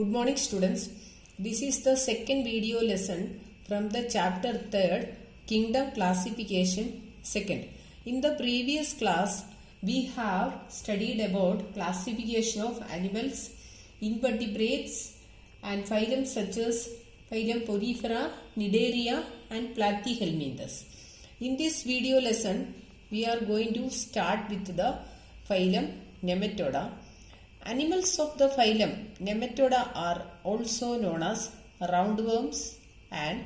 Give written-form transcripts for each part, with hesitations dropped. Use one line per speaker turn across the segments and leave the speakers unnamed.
Good morning students. This is the second video lesson from the chapter 3rd Kingdom Classification 2nd. In the previous class we have studied about classification of animals, invertebrates and phylum such as phylum Porifera, Cnidaria and Platyhelminthes. In this video lesson we are going to start with the phylum Nematoda. Animals of the phylum Nematoda are also known as roundworms and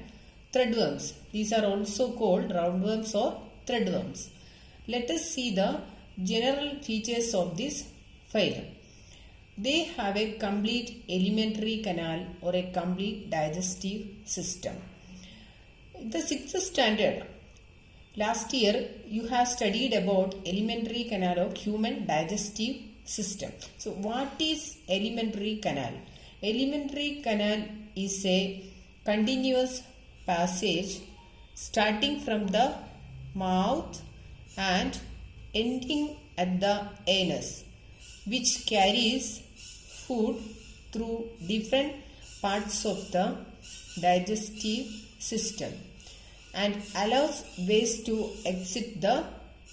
threadworms. These are also called roundworms or threadworms. Let us see the general features of this phylum. They have a complete alimentary canal or a complete digestive system. In the 6th standard, last year you have studied about alimentary canal of human digestive system. So what is alimentary canal? Alimentary canal is a continuous passage starting from the mouth and ending at the anus, which carries food through different parts of the digestive system and allows waste to exit the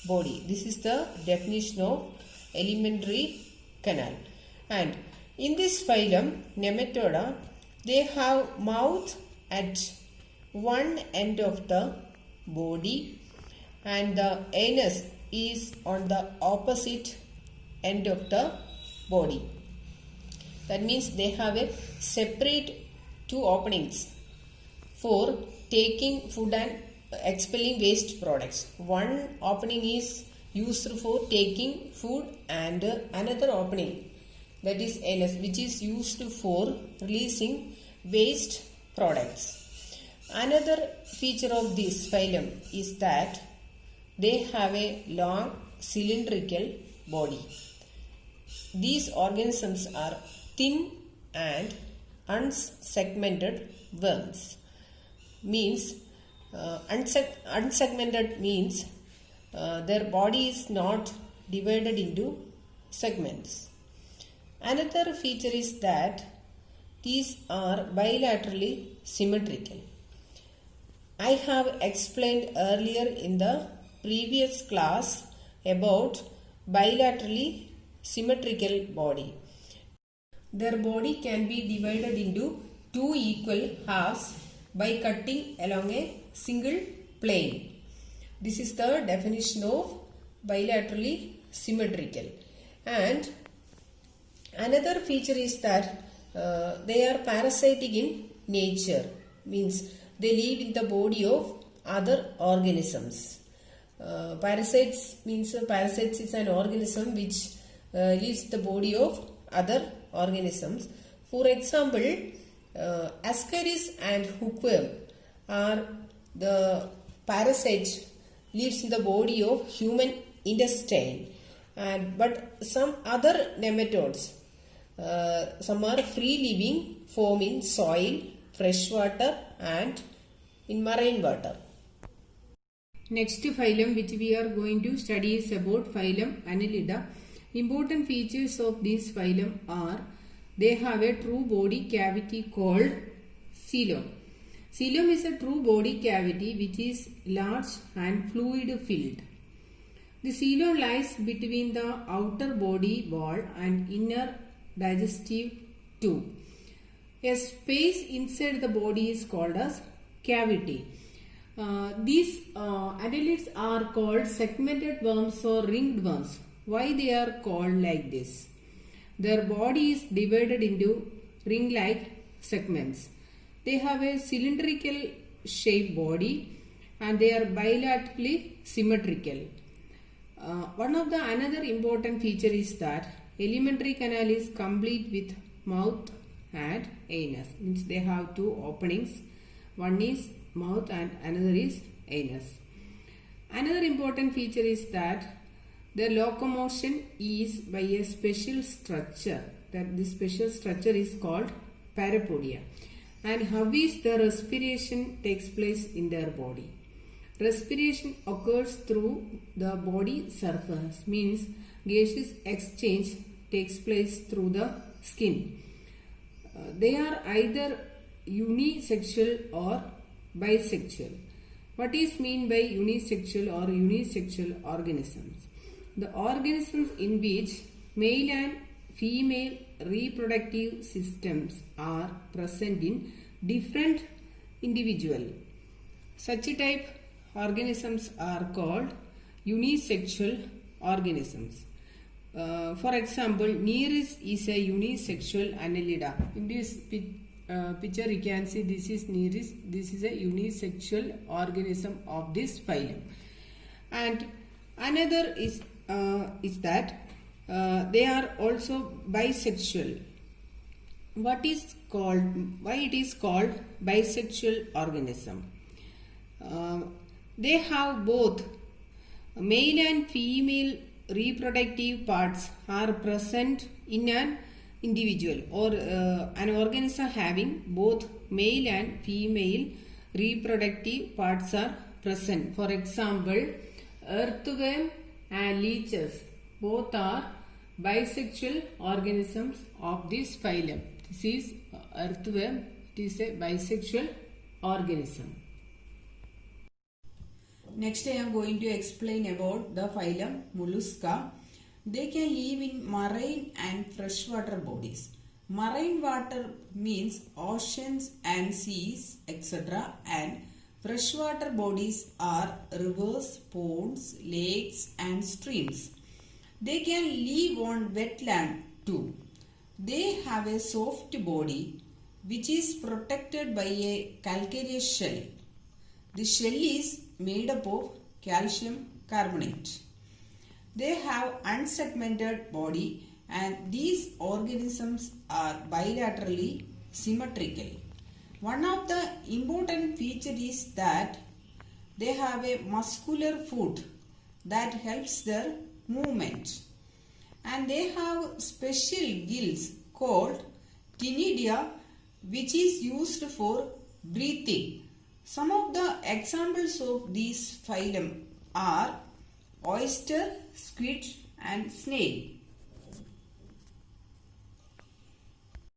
body. This is the definition of alimentary canal. And in this phylum Nematoda, they have mouth at one end of the body and the anus is on the opposite end of the body. That means they have a separate two openings for taking food and expelling waste products. One opening is used for taking food and another opening, that is anus, which is used for releasing waste products. Another feature of this phylum is that they have a long cylindrical body. These organisms are thin and unsegmented worms. Means unsegmented means their body is not divided into segments. Another feature is that these are bilaterally symmetrical. I have explained earlier in the previous class about bilaterally symmetrical body. Their body can be divided into two equal halves by cutting along a single plane. This is the definition of bilaterally symmetrical. And another feature is that they are parasitic in nature. Means they live in the body of other organisms. Parasites means parasites is an organism which lives in the body of other organisms. For example, Ascaris and hookworm are the parasites lives in the body of human intestine, but some other nematodes, some are free living, form in soil, fresh water and in marine water. Next phylum which we are going to study is about phylum Annelida. Important features of this phylum are they have a true body cavity called coelom. Coelom is a true body cavity which is large and fluid filled. The coelom lies between the outer body wall and inner digestive tube. A space inside the body is called as cavity. These annelids are called segmented worms or ringed worms. Why they are called like this? Their body is divided into ring-like segments. They have a cylindrical shaped body and they are bilaterally symmetrical. Another important feature is that alimentary canal is complete with mouth and anus. Means they have two openings. One is mouth and another is anus. Another important feature is that their locomotion is by a special structure. That this special structure is called parapodia. And how is the respiration takes place in their body? Respiration occurs through the body surface, means gaseous exchange takes place through the skin. they are either unisexual or bisexual. What is mean by unisexual or unisexual organisms? The organisms in which male and female reproductive systems are present in different individual. Such type organisms are called unisexual organisms. For example, Nereis is a unisexual annelida. In this picture you can see this is Nereis. This is a unisexual organism of this phylum. And another is that they are also bisexual. Why it is called bisexual organism? They have both male and female reproductive parts are present in an individual, or an organism having both male and female reproductive parts are present. For example, earthworm and leeches both are bisexual organisms of this phylum. This is earthworm. It is a bisexual organism.
Next, I am going to explain about the phylum Mollusca. They can live in marine and freshwater bodies. Marine water means oceans and seas, etc. And freshwater bodies are rivers, ponds, lakes and streams. They can live on wetland too. They have a soft body which is protected by a calcareous shell. The shell is made up of calcium carbonate. They have unsegmented body and these organisms are bilaterally symmetrical. One of the important features is that they have a muscular foot that helps their movement. And they have special gills called ctenidia which is used for breathing. Some of the examples of these phylum are oyster, squid and snail.